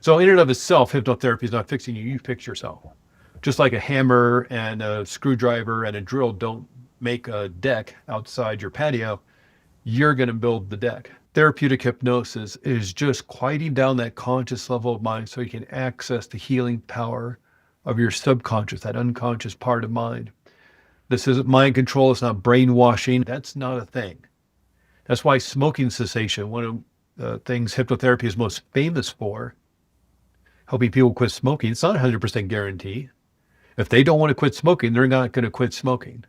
So in and of itself, hypnotherapy is not fixing you. You fix yourself. Just like a hammer and a screwdriver and a drill don't make a deck outside your patio, you're going to build the deck. Therapeutic hypnosis is just quieting down that conscious level of mind so you can access the healing power of your subconscious, that unconscious part of mind. This isn't mind control. It's not brainwashing. That's not a thing. That's why smoking cessation, one of the things hypnotherapy is most famous for, helping people quit smoking. It's not a 100% guarantee. If they don't want to quit smoking, they're not going to quit smoking.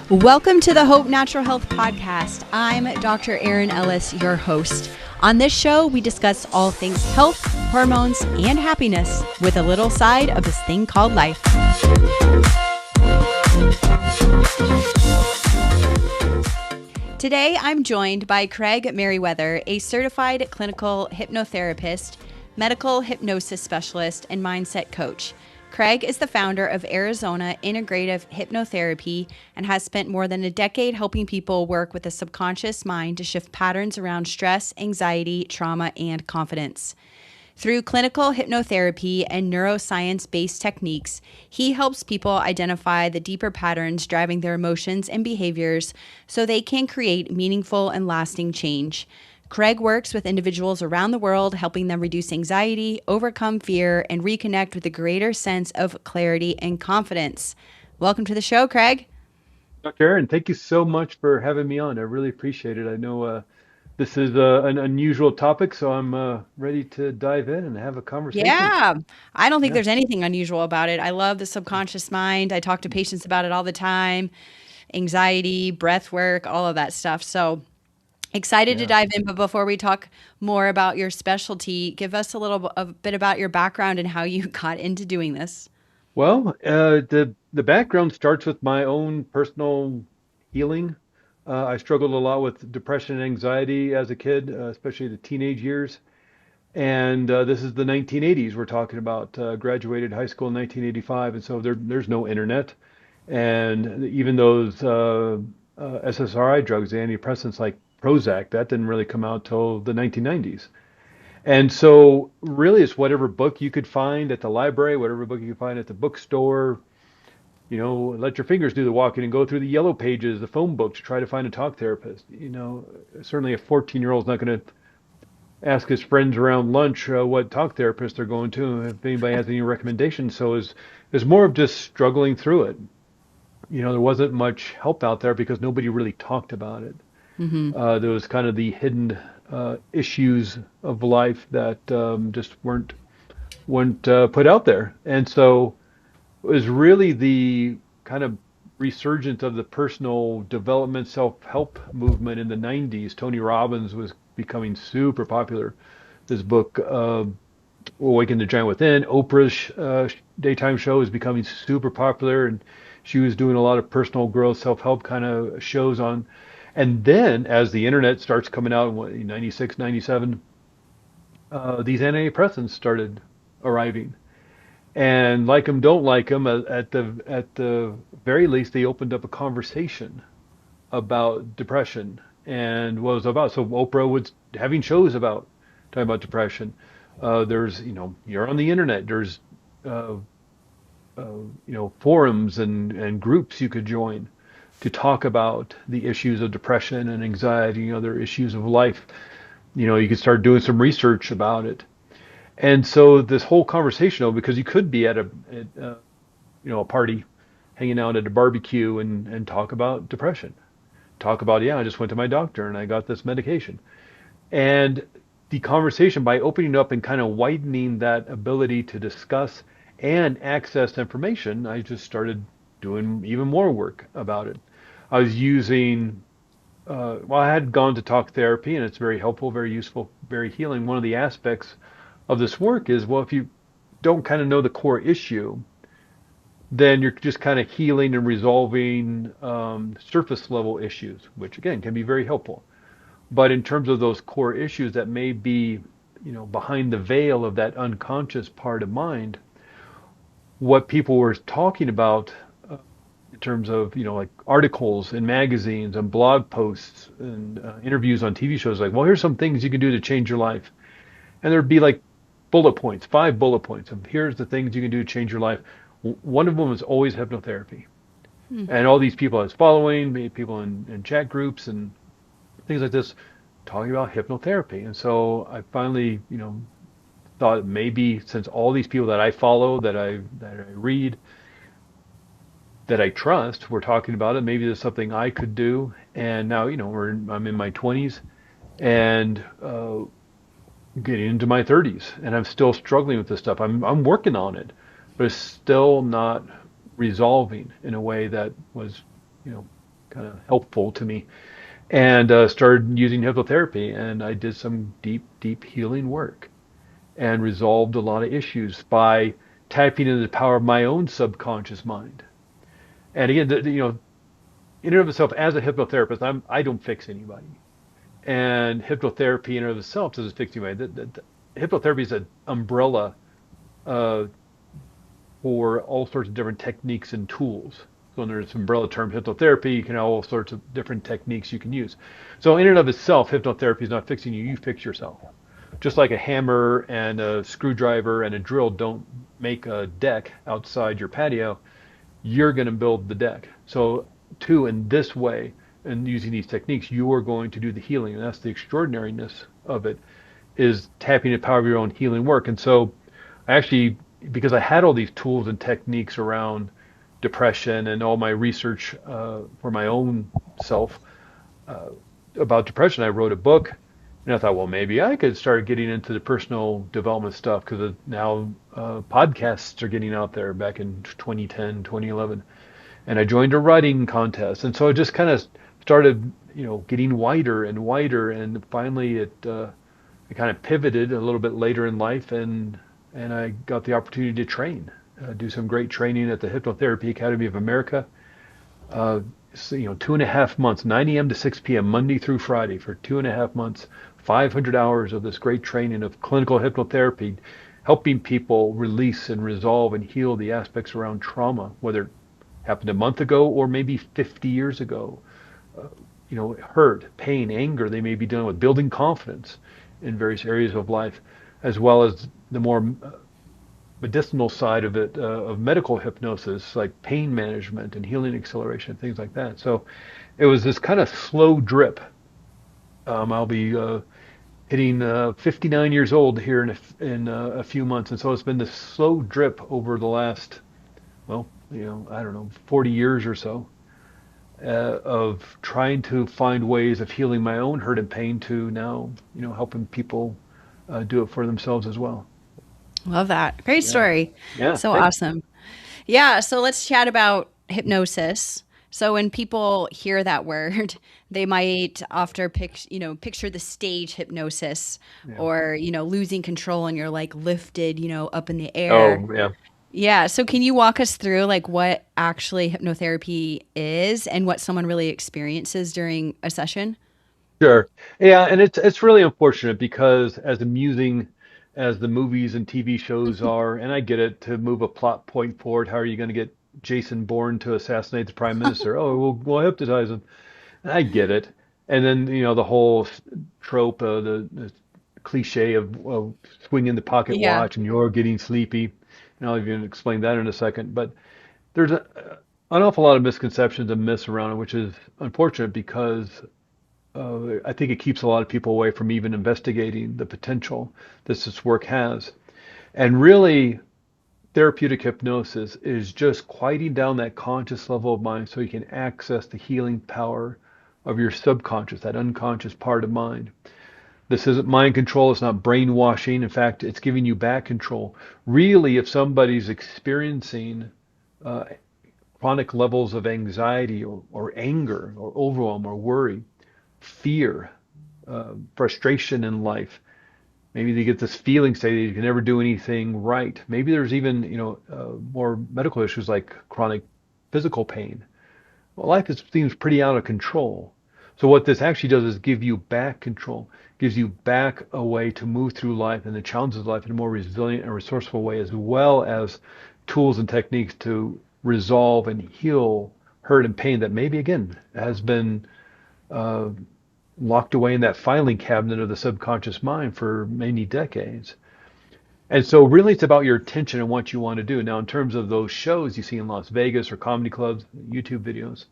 Welcome to the Hope Natural Health Podcast. I'm Dr. Erin Ellis, your host. On this show, we discuss all things health, hormones, and happiness with a little side of this thing called life. Today, I'm joined by Craig Meriwether, a certified clinical hypnotherapist, medical hypnosis specialist, and mindset coach. Craig is the founder of Arizona Integrative Hypnotherapy and has spent more than a decade helping people work with the subconscious mind to shift patterns around stress, anxiety, trauma, and confidence. Through clinical hypnotherapy and neuroscience-based techniques, he helps people identify the deeper patterns driving their emotions and behaviors so they can create meaningful and lasting change. Craig works with individuals around the world, helping them reduce anxiety, overcome fear, and reconnect with a greater sense of clarity and confidence. Welcome to the show, Craig. Dr. Erin, thank you so much for having me on. I really appreciate it. I know this is an unusual topic, so I'm ready to dive in and have a conversation. Yeah, I don't think Yeah. there's anything unusual about it. I love the subconscious mind. I talk to patients about it all the time. Anxiety, breath work, all of that stuff. So excited to Yeah. dive in, but before we talk more about your specialty, give us a bit about your background and how you got into doing this. Well, the background starts with my own personal healing. I struggled a lot with depression and anxiety as a kid, especially the teenage years. And this is the 1980s we're talking about. Graduated high school in 1985, and so there's no internet. And even those SSRI drugs, the antidepressants like Prozac, that didn't really come out till the 1990s. And so really it's whatever book you could find at the library, whatever book you could find at the bookstore, let your fingers do the walking and go through the yellow pages, the phone book to try to find a talk therapist. Certainly a 14-year-old is not going to ask his friends around lunch what talk therapist they're going to, if anybody has any recommendations. So it's more of just struggling through it. There wasn't much help out there because nobody really talked about it. Mm-hmm. There was kind of the hidden issues of life that just weren't put out there, and so it was really the kind of resurgence of the personal development self-help movement in the 90s. Tony Robbins was becoming super popular. This book, Awaken the Giant Within, Oprah's daytime show is becoming super popular, and she was doing a lot of personal growth, self-help kind of shows on. And then as the internet starts coming out in 96, 97, these antidepressants started arriving. And like them, don't like them. At the very least, they opened up a conversation about depression and what it was about. So Oprah was having shows about talking about depression. There's, you're on the internet. There's, uh, forums and groups you could join to talk about the issues of depression and anxiety and other issues of life. You could start doing some research about it. And so this whole conversation, though, because you could be at a party, hanging out at a barbecue and talk about depression, talk about, yeah, I just went to my doctor and I got this medication. And the conversation, by opening up and kind of widening that ability to discuss and access information, I just started doing even more work about it. I was using, well, I had gone to talk therapy, and it's very helpful, very useful, very healing. One of the aspects of this work is, well, if you don't kind of know the core issue, then you're just kind of healing and resolving surface level issues, which again can be very helpful. But in terms of those core issues that may be, behind the veil of that unconscious part of mind, what people were talking about in terms of, like articles in magazines and blog posts and interviews on TV shows, like, well, here's some things you can do to change your life. and there'd be like bullet points, 5 bullet points of here's the things you can do to change your life. One of them was always hypnotherapy. Hmm. And all these people I was following, people in chat groups and things like this, talking about hypnotherapy. And so I finally, thought maybe since all these people that I follow, that I read, that I trust, were talking about it, maybe there's something I could do. And now, I'm in my 20s and getting into my 30s, and I'm still struggling with this stuff. I'm working on it, but it's still not resolving in a way that was, you know, kind of helpful to me. And started using hypnotherapy, and I did some deep, deep healing work and resolved a lot of issues by tapping into the power of my own subconscious mind. And again, in and of itself, as a hypnotherapist, I don't fix anybody. And hypnotherapy in and of itself doesn't fix anybody. Hypnotherapy is an umbrella uh, for all sorts of different techniques and tools. So under this umbrella term hypnotherapy, you can have all sorts of different techniques you can use. So in and of itself, hypnotherapy is not fixing you, you fix yourself. Just like a hammer and a screwdriver and a drill don't make a deck outside your patio, you're going to build the deck. So too, in this way, and using these techniques, you are going to do the healing. And that's the extraordinariness of it, is tapping the power of your own healing work. And so I actually, because I had all these tools and techniques around depression and all my research for my own self uh, about depression, I wrote a book. And I thought, well, maybe I could start getting into the personal development stuff because now podcasts are getting out there back in 2010, 2011. And I joined a writing contest. And so it just kind of started, getting wider and wider. And finally it kind of pivoted a little bit later in life, and I got the opportunity to train, do some great training at the Hypnotherapy Academy of America. Uh, so, 2.5 months, 9 a.m. to 6 p.m., Monday through Friday for 2.5 months, 500 hours of this great training of clinical hypnotherapy, helping people release and resolve and heal the aspects around trauma, whether it happened a month ago or maybe 50 years ago. Uh, hurt, pain, anger they may be dealing with, building confidence in various areas of life, as well as the more medicinal side of it, of medical hypnosis, like pain management and healing acceleration, things like that. So it was this kind of slow drip. I'll be hitting 59 years old here in a few months, and so it's been this slow drip over the last, well, I don't know, 40 years or so, of trying to find ways of healing my own hurt and pain to now, helping people do it for themselves as well. Love that. Great Yeah. story. Yeah. So Thanks. awesome. Yeah, so let's chat about hypnosis. So when people hear that word, they might after picture the stage hypnosis Yeah. or, losing control and you're like lifted, up in the air. Oh, yeah. Yeah, so can you walk us through like what actually hypnotherapy is and what someone really experiences during a session? Sure. Yeah, and it's really unfortunate because as amusing as the movies and TV shows are, and I get it, to move a plot point forward, how are you going to get Jason Bourne to assassinate the prime minister? Oh, we'll hypnotize him. I get it. And then, the whole trope, the cliche of swinging the pocket Yeah. watch and you're getting sleepy. And I'll even explain that in a second. But there's an awful lot of misconceptions and myths around it, which is unfortunate because I think it keeps a lot of people away from even investigating the potential this work has. And really, therapeutic hypnosis is just quieting down that conscious level of mind so you can access the healing power of your subconscious, that unconscious part of mind. This isn't mind control, it's not brainwashing. In fact, it's giving you back control. Really, if somebody's experiencing uh, chronic levels of anxiety or anger or overwhelm or worry, fear, frustration in life, maybe they get this feeling, say, that you can never do anything right. Maybe there's even, more medical issues like chronic physical pain. Well, seems pretty out of control. So what this actually does is give you back control, gives you back a way to move through life and the challenges of life in a more resilient and resourceful way, as well as tools and techniques to resolve and heal hurt and pain that maybe again has been uh, locked away in that filing cabinet of the subconscious mind for many decades. And so really it's about your attention and what you want to do. Now, in terms of those shows you see in Las Vegas or comedy clubs, YouTube videos,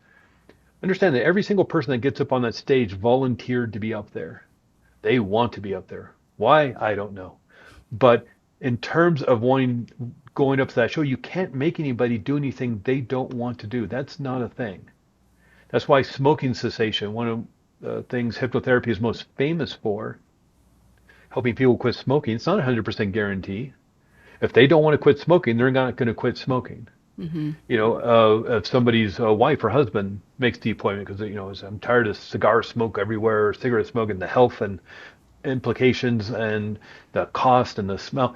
understand that every single person that gets up on that stage volunteered to be up there. They want to be up there. Why? I don't know. But in terms of wanting going up to that show, you can't make anybody do anything they don't want to do. That's not a thing. That's why smoking cessation, one of the things hypnotherapy is most famous for, helping people quit smoking. It's not a 100% guarantee. If they don't want to quit smoking, they're not going to quit smoking. Mm-hmm. If somebody's wife or husband makes the appointment because I'm tired of cigar smoke everywhere, cigarette smoke, and the health and implications and the cost and the smell,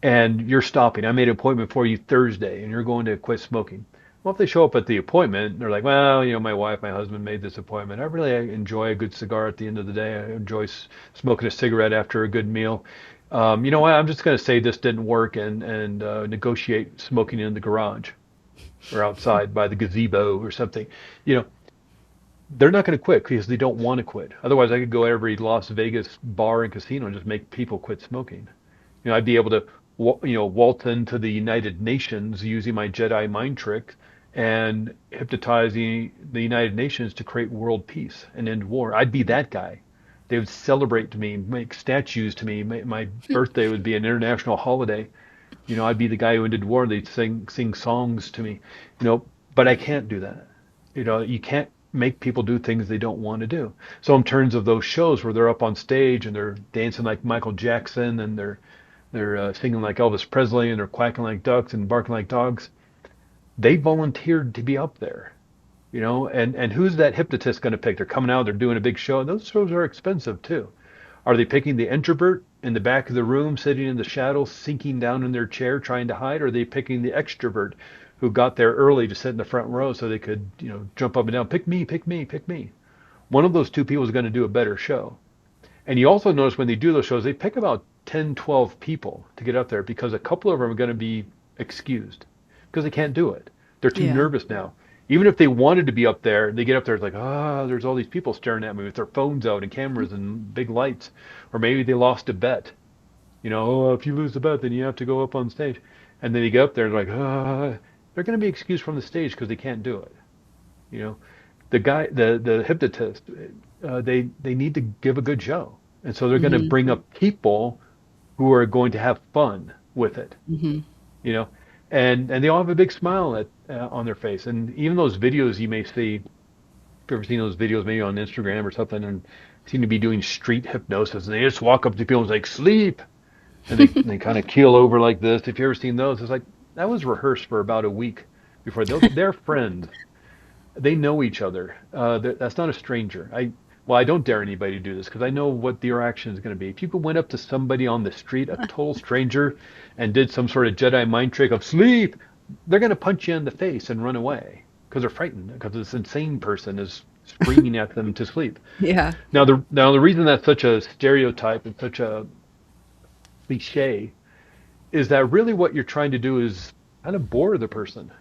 and you're stopping. I made an appointment for you Thursday, and you're going to quit smoking. Well, if they show up at the appointment, they're like, well, my wife, my husband made this appointment. I really enjoy a good cigar at the end of the day. I enjoy smoking a cigarette after a good meal. You know what? I'm just going to say this didn't work and negotiate smoking in the garage or outside by the gazebo or something. You know, they're not going to quit because they don't want to quit. Otherwise, I could go every Las Vegas bar and casino and just make people quit smoking. I'd be able to, waltz into the United Nations using my Jedi mind trick and hypnotize the United Nations to create world peace and end war. I'd be that guy. They would celebrate to me, make statues to me. My birthday would be an international holiday. I'd be the guy who ended war. They'd sing songs to me. But I can't do that. You can't make people do things they don't want to do. So in terms of those shows where they're up on stage and they're dancing like Michael Jackson and they're singing like Elvis Presley and they're quacking like ducks and barking like dogs, they volunteered to be up there. And who's that hypnotist going to pick? They're coming out, they're doing a big show, and those shows are expensive too. Are they picking the introvert in the back of the room, sitting in the shadows, sinking down in their chair, trying to hide? Or are they picking the extrovert who got there early to sit in the front row so they could, jump up and down, pick me, pick me, pick me? One of those two people is going to do a better show. And you also notice when they do those shows, they pick about 10, 12 people to get up there because a couple of them are going to be excused because they can't do it. They're too Yeah. nervous now. Even if they wanted to be up there, they get up there, it's like, there's all these people staring at me with their phones out and cameras and big lights. Or maybe they lost a bet. If you lose the bet, then you have to go up on stage. And then they get up there and they're like, they're going to be excused from the stage because they can't do it. You know, the hypnotist, they need to give a good show, and so they're going to Mm-hmm. bring up people who are going to have fun with it. Mm-hmm. You know, and they all have a big smile on their face. And even those videos you may see, if you've ever seen those videos maybe on Instagram or something, and seem to be doing street hypnosis, and they just walk up to people and like sleep, and they kind of keel over like this. If you ever seen those, it's like that was rehearsed for about a week before. They're friends. They know each other. That's not a stranger. I don't dare anybody to do this because I know what the reaction is going to be. If you went up to somebody on the street, a total stranger, and did some sort of Jedi mind trick of sleep, they're going to punch you in the face and run away because they're frightened because this insane person is screaming at them to sleep. Yeah. Now the reason that's such a stereotype and such a cliche is that really what you're trying to do is kind of bore the person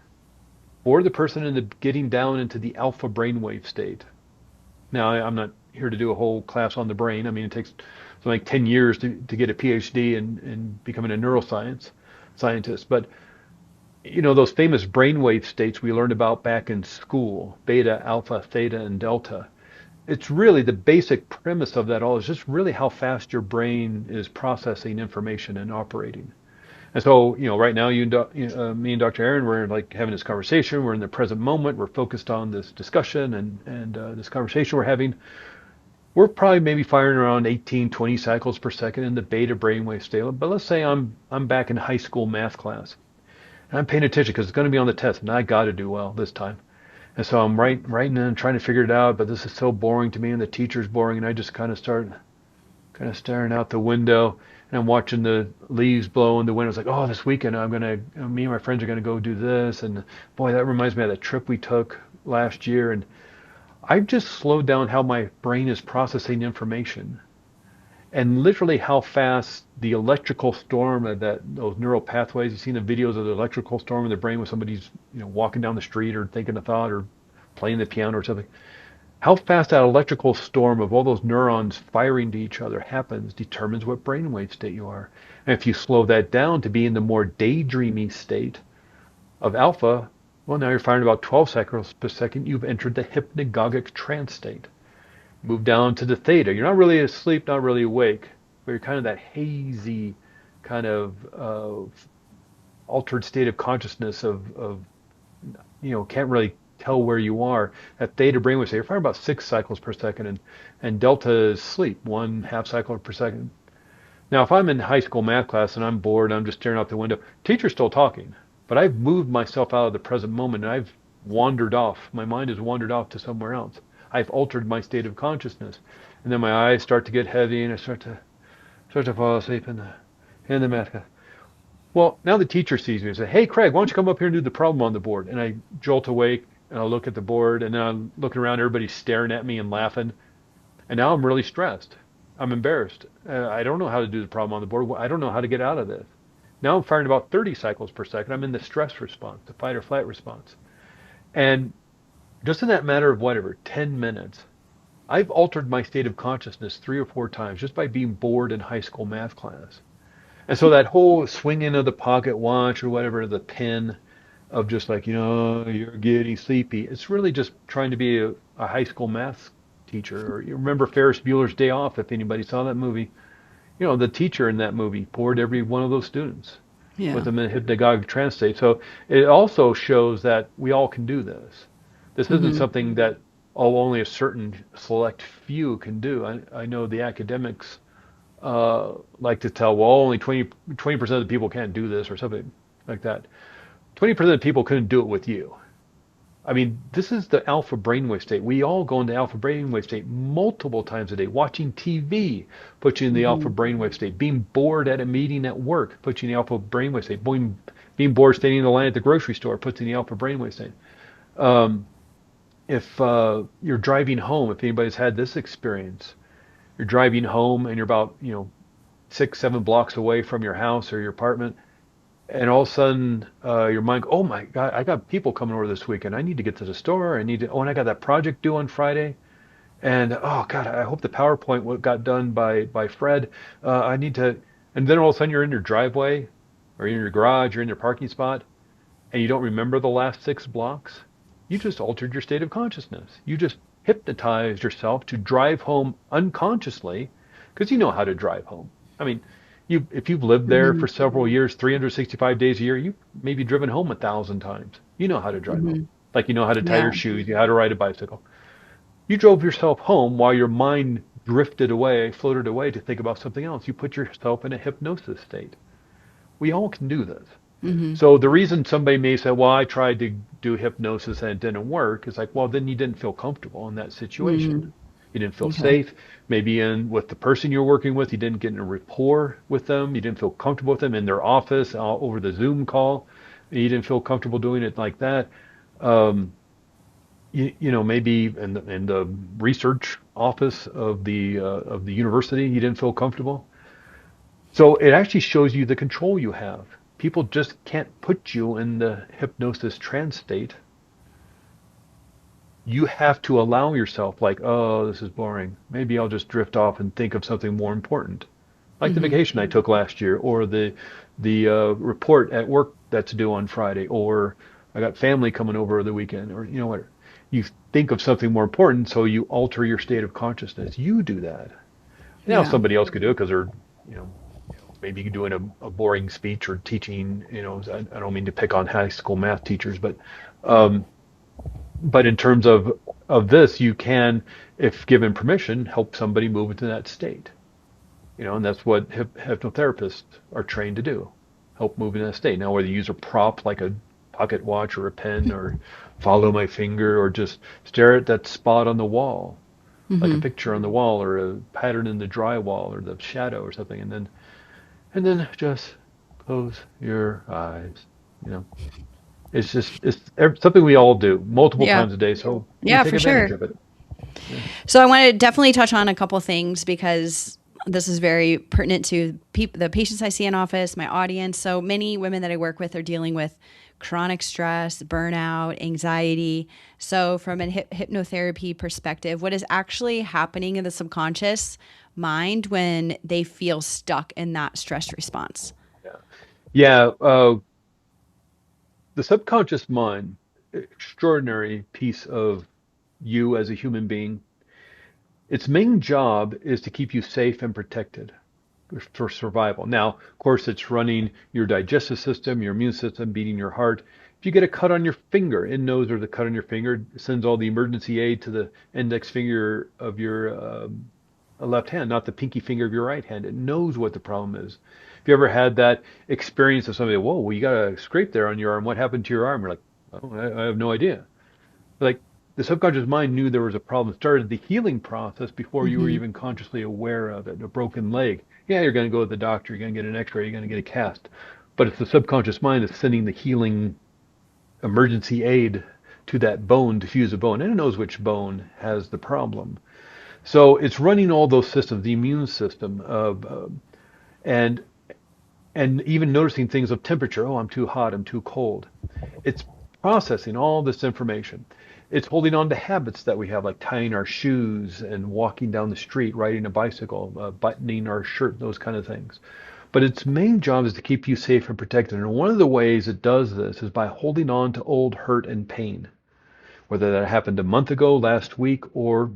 into getting down into the alpha brainwave state. Now, I'm not here to do a whole class on the brain. I mean, it takes something like 10 years to get a PhD in becoming a neuroscience scientist. But, those famous brainwave states we learned about back in school, beta, alpha, theta, and delta. It's really the basic premise of that all is just really how fast your brain is processing information and operating. And so, right now, me and Dr. Aaron, we're like having this conversation. We're in the present moment. We're focused on this discussion and this conversation we're having. We're probably maybe firing around 18, 20 cycles per second in the beta brainwave state. But let's say I'm back in high school math class. And I'm paying attention because it's going to be on the test, and I got to do well this time. And so I'm writing and trying to figure it out. But this is so boring to me, and the teacher's boring, and I just kind of start kind of staring out the window, and I'm watching the leaves blow in the wind. It's like, oh, this weekend me and my friends are gonna go do this, and boy, that reminds me of that trip we took last year. And I've just slowed down how my brain is processing information, and literally how fast the electrical storm of those neural pathways. You've seen the videos of the electrical storm in the brain when somebody's walking down the street or thinking a thought or playing the piano or something. How fast that electrical storm of all those neurons firing to each other happens determines what brainwave state you are. And if you slow that down to be in the more daydreamy state of alpha, well, now you're firing about 12 cycles per second. You've entered the hypnagogic trance state. Move down to the theta. You're not really asleep, not really awake, but you're kind of that hazy kind of altered state of consciousness of can't really tell where you are. At theta brainwave state, you're firing about 6 cycles per second, and delta is sleep, 1/2 cycle per second. Now, if I'm in high school math class and I'm bored, I'm just staring out the window, teacher's still talking, but I've moved myself out of the present moment and I've wandered off. My mind has wandered off to somewhere else. I've altered my state of consciousness. And then my eyes start to get heavy and I start to fall asleep in the math class. Well, now the teacher sees me and says, "Hey, Craig, why don't you come up here and do the problem on the board?" And I jolt awake and I look at the board and then I'm looking around, everybody's staring at me and laughing. And now I'm really stressed. I'm embarrassed. I don't know how to do the problem on the board. I don't know how to get out of this. Now I'm firing about 30 cycles per second. I'm in the stress response, the fight or flight response. And just in that matter of whatever, 10 minutes, I've altered my state of consciousness 3 or 4 times just by being bored in high school math class. And so that whole swinging of the pocket watch or whatever, the pin of just like, you're getting sleepy, it's really just trying to be a high school math teacher. Or you remember Ferris Bueller's Day Off, if anybody saw that movie. The teacher in that movie poured every one of those students with Yeah. them in hypnagogic trance state. So it also shows that we all can do this. This isn't Mm-hmm. something that only a certain select few can do. I know the academics like to tell, well, only 20% of the people can't do this or something like that. 20% of the people couldn't do it with you. I mean, this is the alpha brainwave state. We all go into alpha brainwave state multiple times a day. Watching TV puts you in the alpha Mm-hmm. brainwave state. Being bored at a meeting at work puts you in the alpha brainwave state. Being bored standing in the line at the grocery store puts you in the alpha brainwave state. Um, if you're driving home, if anybody's had this experience, you're driving home and you're about 6, 7 blocks away from your house or your apartment, and all of a sudden your mind, oh my God, I got people coming over this weekend. I need to get to the store. And I got that project due on Friday. And oh God, I hope the PowerPoint got done by Fred. I need to, and then all of a sudden you're in your driveway or in your garage, you're in your parking spot, and you don't remember the last 6 blocks. You just altered your state of consciousness. You just hypnotized yourself to drive home unconsciously because you know how to drive home. I mean, if you've lived there Mm-hmm. for several years, 365 days a year, you maybe driven home 1,000 times. You know how to drive home. Mm-hmm. Like you know how to tie Yeah. your shoes, you know how to ride a bicycle. You drove yourself home while your mind drifted away, floated away to think about something else. You put yourself in a hypnosis state. We all can do this. Mm-hmm. So the reason somebody may say, well, I tried to do hypnosis and it didn't work, is like, well, then you didn't feel comfortable in that situation. Mm-hmm. You didn't feel Okay. safe. Maybe with the person you're working with, you didn't get in a rapport with them. You didn't feel comfortable with them in their office over the Zoom call. You didn't feel comfortable doing it like that. Um, maybe in the research office of the university, you didn't feel comfortable. So it actually shows you the control you have. People just can't put you in the hypnosis trance state. You have to allow yourself, like, oh, this is boring. Maybe I'll just drift off and think of something more important, like the Mm-hmm. vacation I took last year, or the report at work that's due on Friday, or I got family coming over the weekend, or what. You think of something more important, so you alter your state of consciousness. You do that. Now Yeah. somebody else could do it because they're, you know, maybe doing a boring speech or teaching. I don't mean to pick on high school math teachers, um, but in terms of this, you can, if given permission, help somebody move into that state. And that's what hypnotherapists are trained to do, help move in that state. Now, whether you use a prop like a pocket watch or a pen or follow my finger or just stare at that spot on the wall, like a Mm-hmm. picture on the wall or a pattern in the drywall or the shadow or something, and then just close your eyes. You know, it's something we all do multiple Yeah. times a day, so we Yeah, take for advantage sure. of it. Yeah. So I want to definitely touch on a couple things because this is very pertinent to the patients I see in office, my audience. So many women that I work with are dealing with chronic stress, burnout, anxiety. So, from a hypnotherapy perspective, what is actually happening in the subconscious mind when they feel stuck in that stress response? Yeah. Yeah. The subconscious mind, extraordinary piece of you as a human being. Its main job is to keep you safe and protected for survival. Now, of course, it's running your digestive system, your immune system, beating your heart. If you get a cut on your finger, it knows there's a cut on your finger, sends all the emergency aid to the index finger of your left hand, not the pinky finger of your right hand. It knows what the problem is. If you ever had that experience of somebody, whoa, well, you got a scrape there on your arm. What happened to your arm? You're like, oh, I have no idea. Like the subconscious mind knew there was a problem, started the healing process before you were Mm-hmm. even consciously aware of it. A broken leg. Yeah, you're going to go to the doctor, you're going to get an x-ray, you're going to get a cast. But it's the subconscious mind that's sending the healing emergency aid to that bone to fuse a bone. And it knows which bone has the problem. So it's running all those systems, the immune system of, and and even noticing things of temperature. Oh, I'm too hot, I'm too cold. It's processing all this information. It's holding on to habits that we have, like tying our shoes and walking down the street, riding a bicycle, buttoning our shirt, those kind of things. But its main job is to keep you safe and protected. And one of the ways it does this is by holding on to old hurt and pain, whether that happened a month ago, last week, or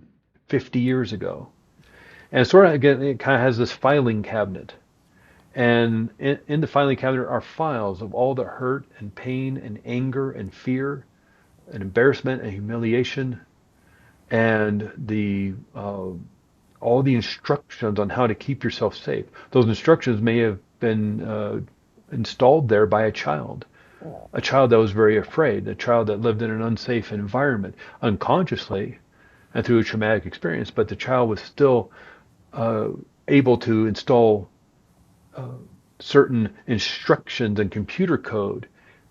50 years ago. And sort of, again, it kind of has this filing cabinet. And in the filing cabinet are files of all the hurt and pain and anger and fear and embarrassment and humiliation and the all the instructions on how to keep yourself safe. Those instructions may have been installed there by a child that was very afraid, a child that lived in an unsafe environment unconsciously and through a traumatic experience, but the child was still uh, able to install certain instructions and computer code.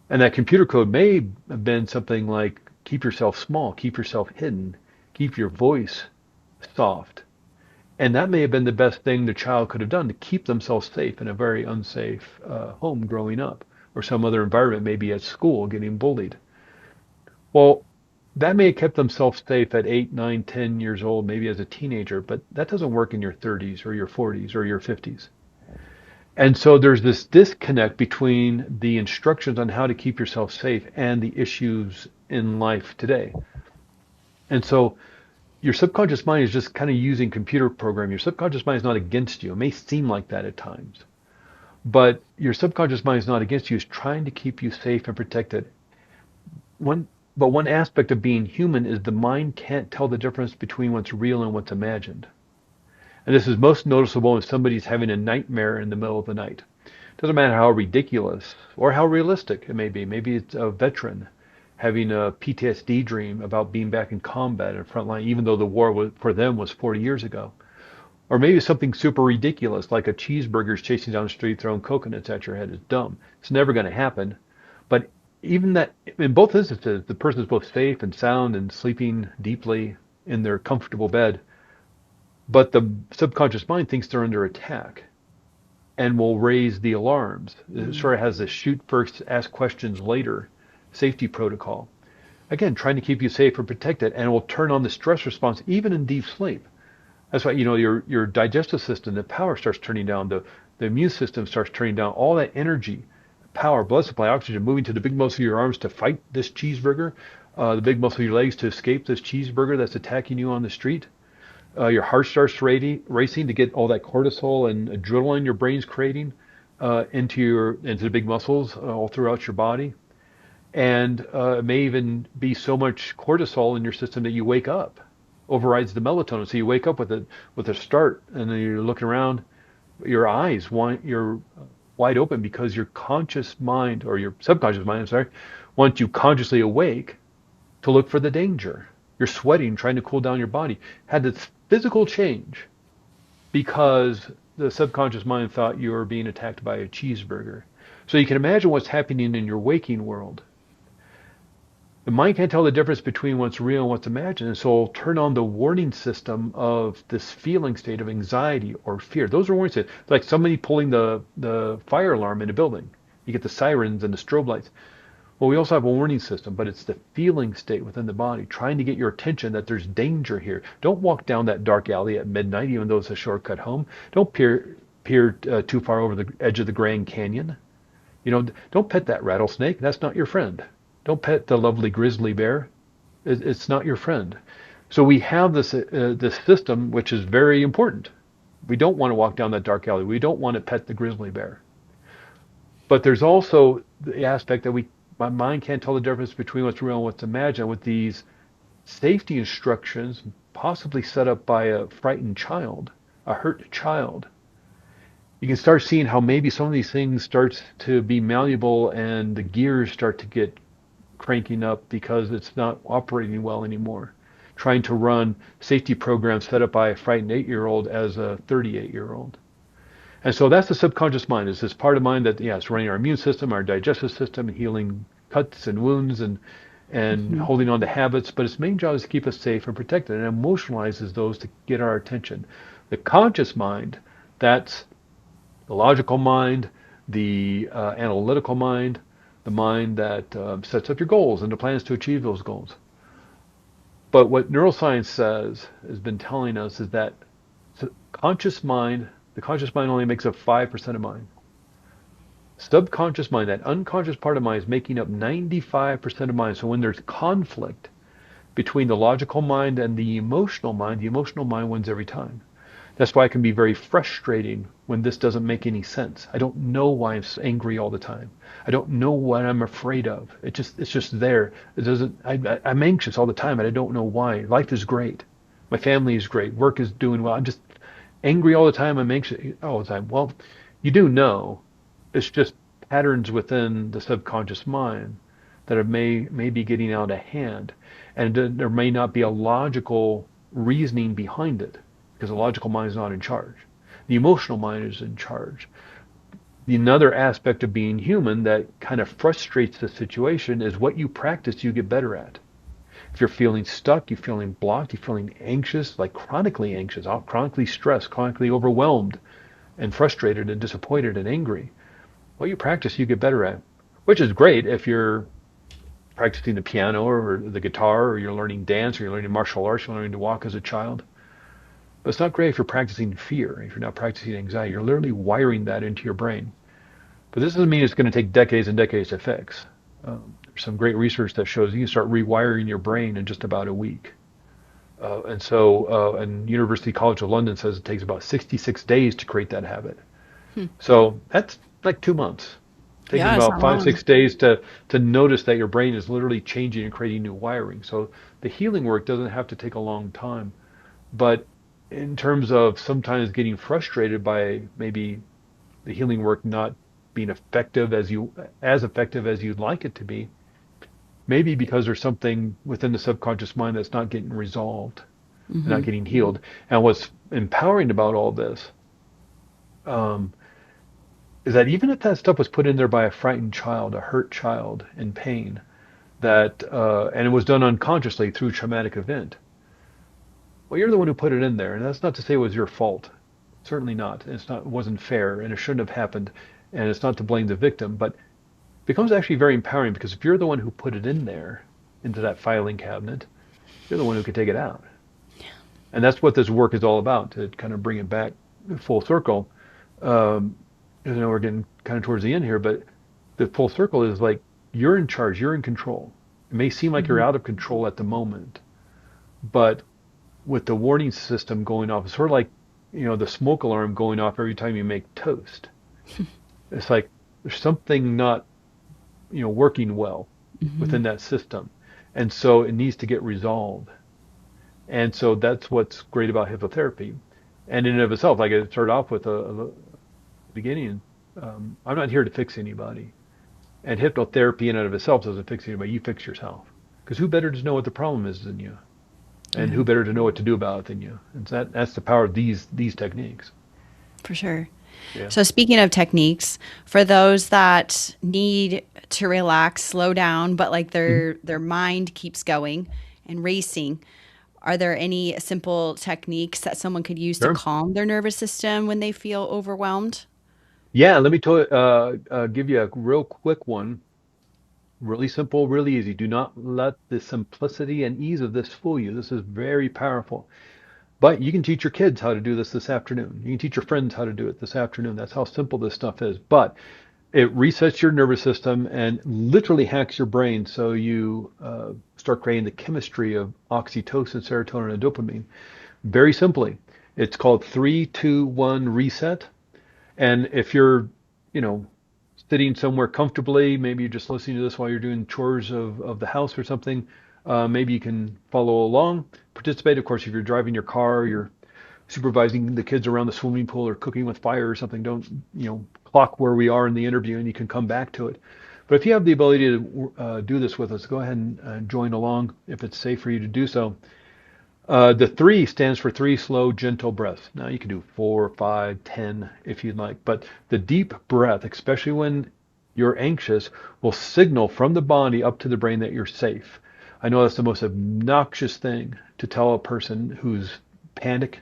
And that computer code may have been something like keep yourself small, keep yourself hidden, keep your voice soft. And that may have been the best thing the child could have done to keep themselves safe in a very unsafe home growing up, or some other environment, maybe at school, getting bullied. Well, that may have kept themselves safe at 8, 9, 10 years old, maybe as a teenager, but that doesn't work in your 30s or your 40s or your 50s. And so there's this disconnect between the instructions on how to keep yourself safe and the issues in life today. And so your subconscious mind is just kind of using computer program. Your subconscious mind is not against you. It may seem like that at times, but your subconscious mind is not against you. It's trying to keep you safe and protected. One aspect of being human is the mind can't tell the difference between what's real and what's imagined. And this is most noticeable when somebody's having a nightmare in the middle of the night. Doesn't matter how ridiculous or how realistic it may be. Maybe it's a veteran having a PTSD dream about being back in combat in front line, even though the war was, for them was 40 years ago. Or maybe something super ridiculous, like a cheeseburger's chasing down the street throwing coconuts at your head. It's dumb. It's never going to happen. But even that, in both instances, the person is both safe and sound and sleeping deeply in their comfortable bed. But the subconscious mind thinks they're under attack and will raise the alarms. It Mm-hmm. sort of has a shoot first, ask questions later safety protocol. Again, trying to keep you safe and protected, and it will turn on the stress response even in deep sleep. That's why your digestive system, the power starts turning down, the immune system starts turning down, all that energy, power, blood supply, oxygen moving to the big muscle of your arms to fight this cheeseburger, the big muscle of your legs to escape this cheeseburger that's attacking you on the street. Your heart starts racing to get all that cortisol and adrenaline your brain's creating into the big muscles all throughout your body, and it may even be so much cortisol in your system that you wake up, overrides the melatonin. So you wake up with a start, and then you're looking around, your eyes you're wide open because your conscious mind or your subconscious mind, I'm sorry, wants you consciously awake to look for the danger. You're sweating, trying to cool down your body. Had this physical change because the subconscious mind thought you were being attacked by a cheeseburger. So you can imagine what's happening in your waking world. The mind can't tell the difference between what's real and what's imagined, and so it'll turn on the warning system of this feeling state of anxiety or fear. Those are warning states, like somebody pulling the fire alarm in a building. You get the sirens and the strobe lights. Well, we also have a warning system, but it's the feeling state within the body, trying to get your attention that there's danger here. Don't walk down that dark alley at midnight, even though it's a shortcut home. Don't peer too far over the edge of the Grand Canyon. Don't pet that rattlesnake. That's not your friend. Don't pet the lovely grizzly bear. It's not your friend. So we have this system, which is very important. We don't want to walk down that dark alley. We don't want to pet the grizzly bear. But there's also the aspect that my mind can't tell the difference between what's real and what's imagined with these safety instructions, possibly set up by a frightened child, a hurt child. You can start seeing how maybe some of these things start to be malleable and the gears start to get cranking up because it's not operating well anymore. Trying to run safety programs set up by a frightened 8-year-old as a 38-year-old. And so that's the subconscious mind. It's this part of mind that, yeah, it's running our immune system, our digestive system, healing cuts and wounds and Hmm. holding on to habits. But its main job is to keep us safe and protected and emotionalizes those to get our attention. The conscious mind, that's the logical mind, the analytical mind, the mind that sets up your goals and the plans to achieve those goals. But what neuroscience says, has been telling us, is that conscious mind, the conscious mind only makes up 5% of mind. Subconscious mind, that unconscious part of mind, is making up 95% of mind. So when there's conflict between the logical mind and the emotional mind wins every time. That's why it can be very frustrating when this doesn't make any sense. I don't know why I'm angry all the time. I don't know what I'm afraid of. It's just there. It doesn't. I'm anxious all the time, and I don't know why. Life is great. My family is great. Work is doing well. I'm just angry all the time. I'm anxious all the time. Well, you do know. It's just patterns within the subconscious mind that may be getting out of hand, and there may not be a logical reasoning behind it because the logical mind is not in charge. The emotional mind is in charge. Another aspect of being human that kind of frustrates the situation is what you practice, you get better at. If you're feeling stuck, you're feeling blocked, you're feeling anxious, like chronically anxious, chronically stressed, chronically overwhelmed, and frustrated and disappointed and angry, what you practice, you get better at, which is great if you're practicing the piano or the guitar, or you're learning dance, or you're learning martial arts, you're learning to walk as a child. But it's not great if you're practicing fear, if you're not practicing anxiety. You're literally wiring that into your brain. But this doesn't mean it's going to take decades and decades to fix. There's some great research that shows you can start rewiring your brain in just about a week. And University College of London says it takes about 66 days to create that habit. Hmm. So that's like 2 months. Taking Yeah, it's about not five, long. 6 days to notice that your brain is literally changing and creating new wiring. So the healing work doesn't have to take a long time. But in terms of sometimes getting frustrated by maybe the healing work not being as effective as you'd like it to be, maybe because there's something within the subconscious mind that's not getting resolved and not Hmm. getting healed. And what's empowering about all this um, is that even if that stuff was put in there by a frightened child, a hurt child in pain, and it was done unconsciously through a traumatic event, well, you're the one who put it in there, and that's not to say it was your fault. Certainly not. It's not. It wasn't fair, and it shouldn't have happened. And it's not to blame the victim, but it becomes actually very empowering because if you're the one who put it in there, into that filing cabinet, you're the one who can take it out. And that's what this work is all about, to kind of bring it back full circle. Um, I know we're getting kind of towards the end here, but the full circle is like you're in charge, you're in control. It may seem like you're Hmm. out of control at the moment, but with the warning system going off, it's sort of like, the smoke alarm going off every time you make toast. It's like there's something not, working well Hmm. within that system. And so it needs to get resolved. And so that's what's great about hypnotherapy. And in and of itself, like I started off with a beginning, I'm not here to fix anybody. And hypnotherapy in and of itself doesn't fix anybody. You fix yourself. Because who better to know what the problem is than you? And Yeah, who better to know what to do about it than you? And that's the power of these techniques. for sure. Yeah. So, speaking of techniques, for those that need to relax, slow down, but like Mhm. their mind keeps going and racing, are there any simple techniques that someone could use to Sure. calm their nervous system when they feel overwhelmed? Yeah, let me give you a real quick one. Really simple, really easy. Do not let the simplicity and ease of this fool you. This is very powerful. But you can teach your kids how to do this afternoon. You can teach your friends how to do it this afternoon. That's how simple this stuff is. But it resets your nervous system and literally hacks your brain so you start creating the chemistry of oxytocin, serotonin, and dopamine. Very simply, it's called 3-2-1 reset. And if you're, you know, sitting somewhere comfortably, maybe you're just listening to this while you're doing chores of the house or something, maybe you can follow along, participate. Of course, if you're driving your car, you're supervising the kids around the swimming pool or cooking with fire or something, don't, clock where we are in the interview and you can come back to it. But if you have the ability to do this with us, go ahead and join along if it's safe for you to do so. The 3 stands for 3 slow, gentle breaths. Now you can do 4, 5, 10 if you'd like, but the deep breath, especially when you're anxious, will signal from the body up to the brain that you're safe. I know that's the most obnoxious thing to tell a person who's panicked,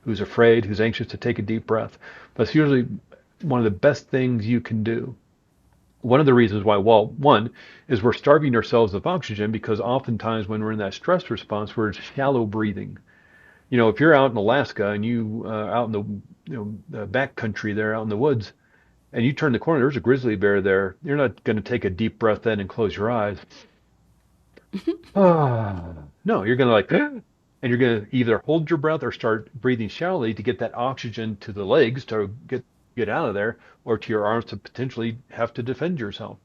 who's afraid, who's anxious to take a deep breath. But it's usually one of the best things you can do. One of the reasons why, well, one is we're starving ourselves of oxygen because oftentimes when we're in that stress response, we're shallow breathing. If you're out in Alaska and you out in the back country there, out in the woods, and you turn the corner, there's a grizzly bear there. You're not going to take a deep breath in and close your eyes. Ah, no, you're going to like, and you're going to either hold your breath or start breathing shallowly to get that oxygen to the legs to get out of there, or to your arms to potentially have to defend yourself.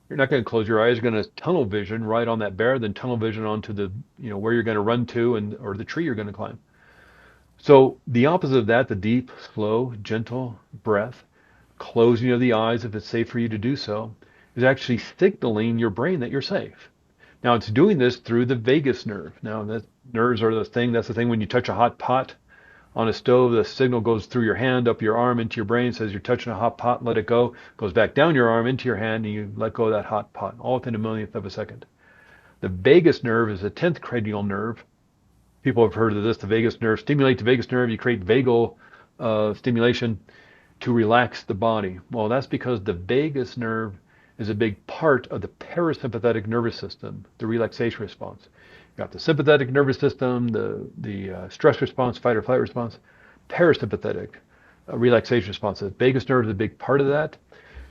You're not going to close your eyes. You're going to tunnel vision right on that bear, then tunnel vision onto the, where you're going to run to and or the tree you're going to climb. So the opposite of that, the deep, slow, gentle breath, closing of the eyes if it's safe for you to do so, is actually signaling your brain that you're safe. Now it's doing this through the vagus nerve. Now the nerves are that's the thing when you touch a hot pot on a stove, the signal goes through your hand, up your arm, into your brain, says you're touching a hot pot, let it go, goes back down your arm, into your hand, and you let go of that hot pot, all within a millionth of a second. The vagus nerve is the 10th cranial nerve. People have heard of this, the vagus nerve. Stimulate the vagus nerve, you create vagal stimulation to relax the body. Well, that's because the vagus nerve is a big part of the parasympathetic nervous system, the relaxation response. You got the sympathetic nervous system, the stress response, fight or flight response, parasympathetic relaxation response. The vagus nerve is a big part of that.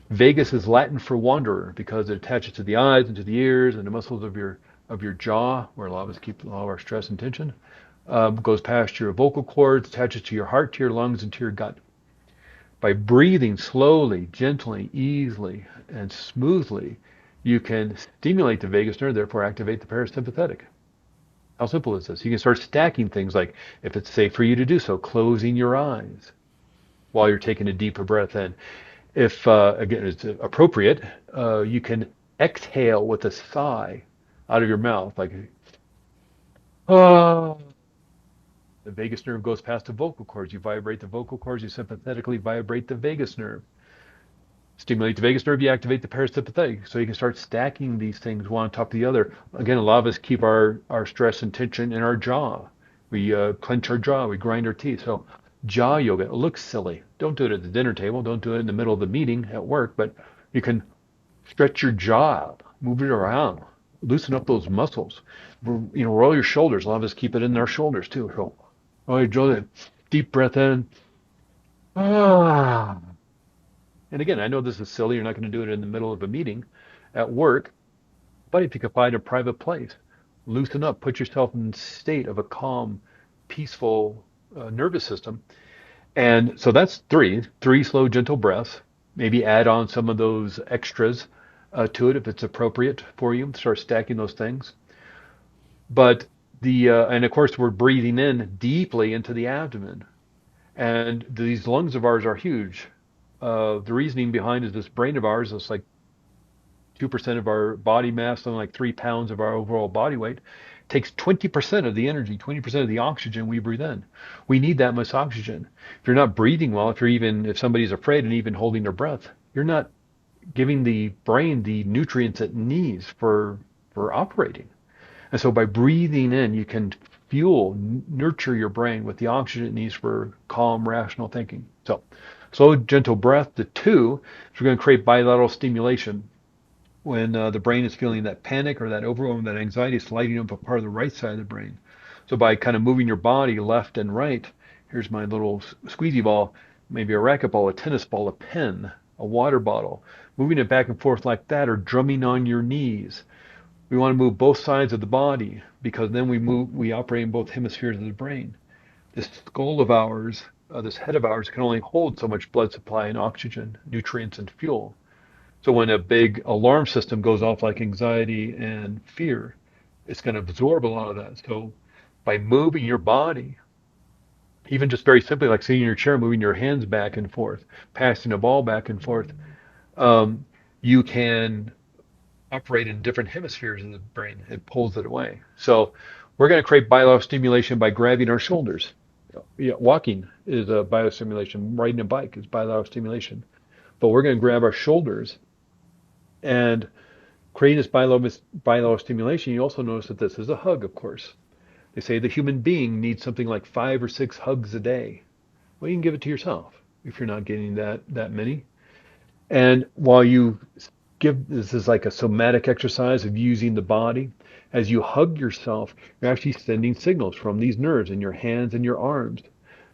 Vagus is Latin for wanderer because it attaches to the eyes and to the ears and the muscles of your jaw, where a lot of us keep a lot of our stress and tension. Goes past your vocal cords, attaches to your heart, to your lungs, and to your gut. By breathing slowly, gently, easily, and smoothly, you can stimulate the vagus nerve, therefore activate the parasympathetic. How simple is this? You can start stacking things like, if it's safe for you to do so, closing your eyes while you're taking a deeper breath in. If, again, it's appropriate, you can exhale with a sigh out of your mouth, like, ah. The vagus nerve goes past the vocal cords. You vibrate the vocal cords, you sympathetically vibrate the vagus nerve. Stimulate the vagus nerve, you activate the parasympathetic. So you can start stacking these things one on top of the other. Again, a lot of us keep our stress and tension in our jaw. We clench our jaw, we grind our teeth. So jaw yoga, it looks silly. Don't do it at the dinner table. Don't do it in the middle of the meeting at work. But you can stretch your jaw out, move it around, loosen up those muscles. Roll your shoulders. A lot of us keep it in our shoulders too. So, you draw that deep breath in. Ah. And again, I know this is silly. You're not going to do it in the middle of a meeting at work. But if you can find a private place, loosen up, put yourself in a state of a calm, peaceful nervous system. And so that's three slow, gentle breaths. Maybe add on some of those extras to it if it's appropriate for you. Start stacking those things. But and of course, we're breathing in deeply into the abdomen. And these lungs of ours are huge. The reasoning behind is this brain of ours is like 2% of our body mass, something like 3 pounds of our overall body weight, takes 20% of the energy, 20% of the oxygen we breathe in. We need that much oxygen. If you're not breathing well, if somebody's afraid and even holding their breath, you're not giving the brain the nutrients it needs for operating. And so by breathing in, you can nurture your brain with the oxygen it needs for calm, rational thinking. So slow, gentle breath. The 2 is we're going to create bilateral stimulation. when the brain is feeling that panic or that overwhelm, that anxiety, it's lighting up a part of the right side of the brain. So by kind of moving your body left and right, here's my little squeezy ball, maybe a racquetball, a tennis ball, a pen, a water bottle, moving it back and forth like that, or drumming on your knees. We want to move both sides of the body because then we operate in both hemispheres of the brain. This skull of ours, this head of ours can only hold so much blood supply and oxygen, nutrients and fuel. So when a big alarm system goes off like anxiety and fear, it's going to absorb a lot of that. So by moving your body, even just very simply like sitting in your chair, moving your hands back and forth, passing a ball back and forth, um, you can operate in different hemispheres of the brain. It pulls it away. So we're going to create biostimulation by grabbing our shoulders. Yeah, walking is a biostimulation. Riding a bike is biostimulation. But we're going to grab our shoulders and creating this biostimulation. You also notice that this is a hug, of course. They say the human being needs something like 5 or 6 hugs a day. Well, you can give it to yourself if you're not getting that many. And while you give this is like a somatic exercise of using the body, as you hug yourself, you're actually sending signals from these nerves in your hands and your arms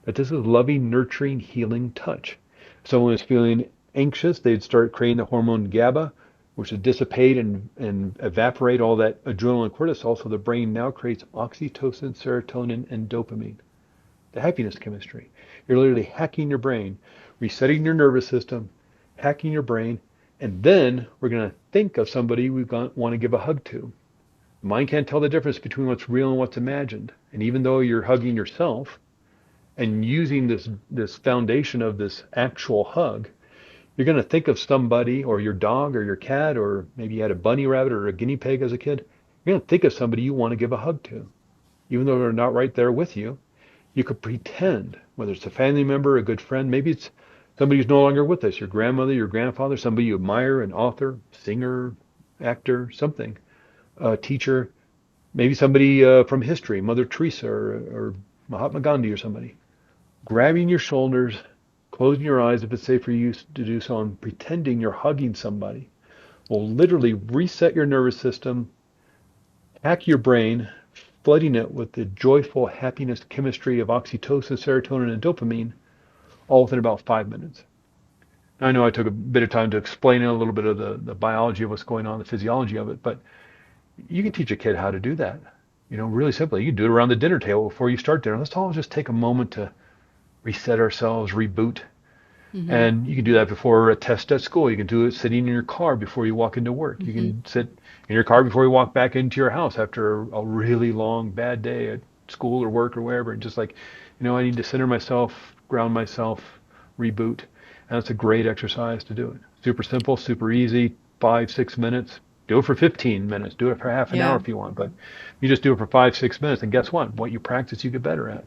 that this is loving, nurturing, healing touch. If someone is feeling anxious, they'd start creating the hormone GABA, which would dissipate and evaporate all that adrenaline and cortisol. So the brain now creates oxytocin, serotonin, and dopamine, the happiness chemistry. You're literally hacking your brain, resetting your nervous system, hacking your brain, and then we're going to think of somebody we want to give a hug to. The mind can't tell the difference between what's real and what's imagined. And even though you're hugging yourself and using this foundation of this actual hug, you're going to think of somebody or your dog or your cat, or maybe you had a bunny rabbit or a guinea pig as a kid. You're going to think of somebody you want to give a hug to. Even though they're not right there with you, you could pretend, whether it's a family member, a good friend, maybe it's somebody who's no longer with us, your grandmother, your grandfather, somebody you admire, an author, singer, actor, something, a teacher, maybe somebody from history, Mother Teresa or Mahatma Gandhi or somebody. Grabbing your shoulders, closing your eyes if it's safe for you to do so, and pretending you're hugging somebody will literally reset your nervous system, hack your brain, flooding it with the joyful happiness chemistry of oxytocin, serotonin, and dopamine, all within about 5 minutes. Now, I know I took a bit of time to explain a little bit of the biology of what's going on, the physiology of it, but you can teach a kid how to do that. Really simply. You can do it around the dinner table before you start dinner. Let's all just take a moment to reset ourselves, reboot. Mm-hmm. And you can do that before a test at school. You can do it sitting in your car before you walk into work. You Mm-hmm. can sit in your car before you walk back into your house after a really long, bad day at school or work or wherever. And just like, I need to center myself, ground myself, reboot. And that's a great exercise to do it. Super simple, super easy, 5, 6 minutes. Do it for 15 minutes. Do it for half an hour Yeah. if you want. But you just do it for 5, 6 minutes. And guess what? What you practice, you get better at.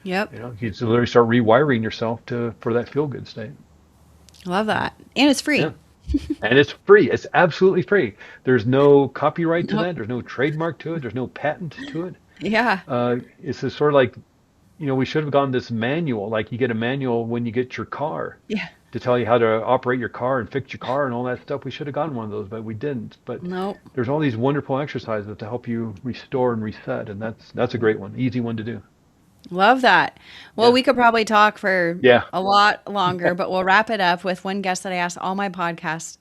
Yep. You just literally start rewiring yourself for that feel good state. Love that. And it's Yeah. free. And it's free. It's absolutely free. There's no copyright to Nope. that. There's no trademark to it. There's no patent to it. Yeah. It's just sort of like, we should have gotten this manual. Like you get a manual when you get your car Yeah. to tell you how to operate your car and fix your car and all that stuff. We should have gotten one of those, but we didn't. But Nope. there's all these wonderful exercises to help you restore and reset, and that's a great one, easy one to do. Love that. Well, Yeah. we could probably talk for Yeah. a lot longer, but we'll wrap it up with one guest that I asked all my podcasts.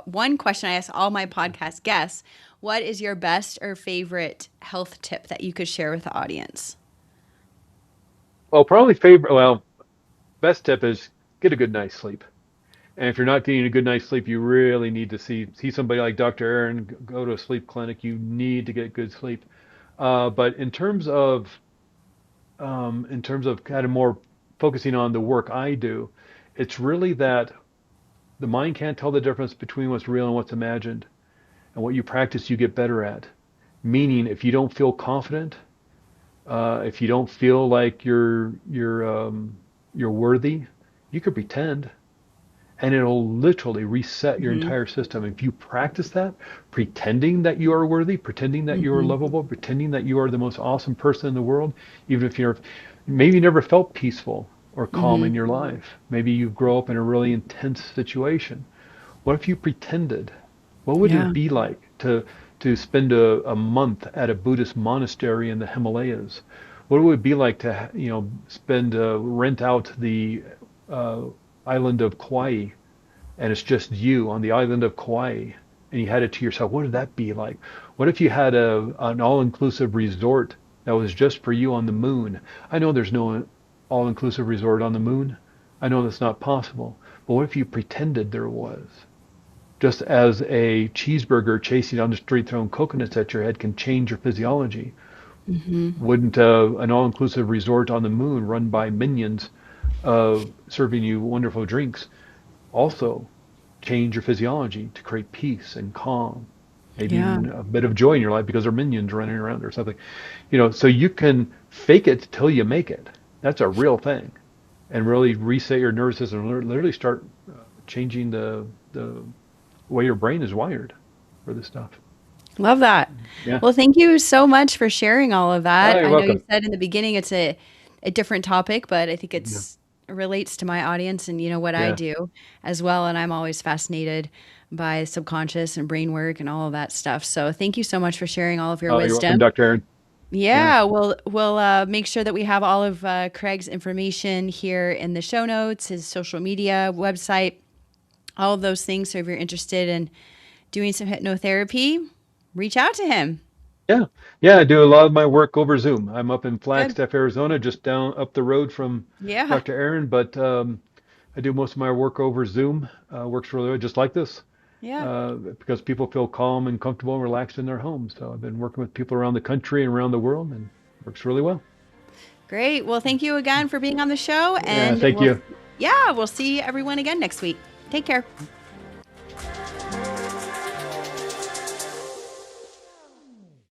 One question I asked all my podcast guests: what is your best or favorite health tip that you could share with the audience? Well, best tip is get a good night's sleep. And if you're not getting a good night's sleep, you really need to see somebody like Dr. Aaron, go to a sleep clinic. You need to get good sleep. But in terms of kind of more focusing on the work I do, it's really that the mind can't tell the difference between what's real and what's imagined. And what you practice, you get better at. Meaning, if you don't feel confident, if you don't feel like you're worthy, you could pretend, and it'll literally reset your Mm-hmm. entire system. If you practice that, pretending that you are worthy, pretending that you are Mm-hmm. lovable, pretending that you are the most awesome person in the world, even if you're maybe you never felt peaceful or calm Mm-hmm. in your life. Maybe you grow up in a really intense situation. What if you pretended? What would Yeah. it be like to spend a month at a Buddhist monastery in the Himalayas? What would it be like to, spend rent out the uh, island of Kauai, and it's just you on the island of Kauai, and you had it to yourself? What would that be like? What if you had an all-inclusive resort that was just for you on the moon? I know there's no all-inclusive resort on the moon. I know that's not possible. But what if you pretended there was? Just as a cheeseburger chasing down the street throwing coconuts at your head can change your physiology, Hmm. wouldn't an all-inclusive resort on the moon run by minions serving you wonderful drinks also change your physiology to create peace and calm, maybe Yeah. even a bit of joy in your life because there are minions running around or something? So you can fake it till you make it. That's a real thing, and really reset your nervous system, literally start changing the way your brain is wired for this stuff. Love that. Yeah. Well, thank you so much for sharing all of Oh, that. you're I know you welcome. said in the beginning it's a different topic, but I think Yeah. it's relates to my audience and what I Yeah. do as well. And I'm always fascinated by subconscious and brain work and all of that stuff. So thank you so much for sharing all of your Oh, you're welcome, wisdom. Dr. Aaron. Yeah. Yeah, we'll make sure that we have all of Craig's information here in the show notes, his social media, website, all of those things. So if you're interested in doing some hypnotherapy, reach out to him. Yeah. Yeah. I do a lot of my work over Zoom. I'm up in Good. Flagstaff, Arizona, just down up the road from Yeah. Dr. Aaron, but I do most of my work over Zoom. Works really well, just like this, Yeah. because people feel calm and comfortable and relaxed in their homes. So I've been working with people around the country and around the world, and works really well. Great. Well, thank you again for being on the show. Yeah. And Thank you. we'll see everyone again next week. Take care.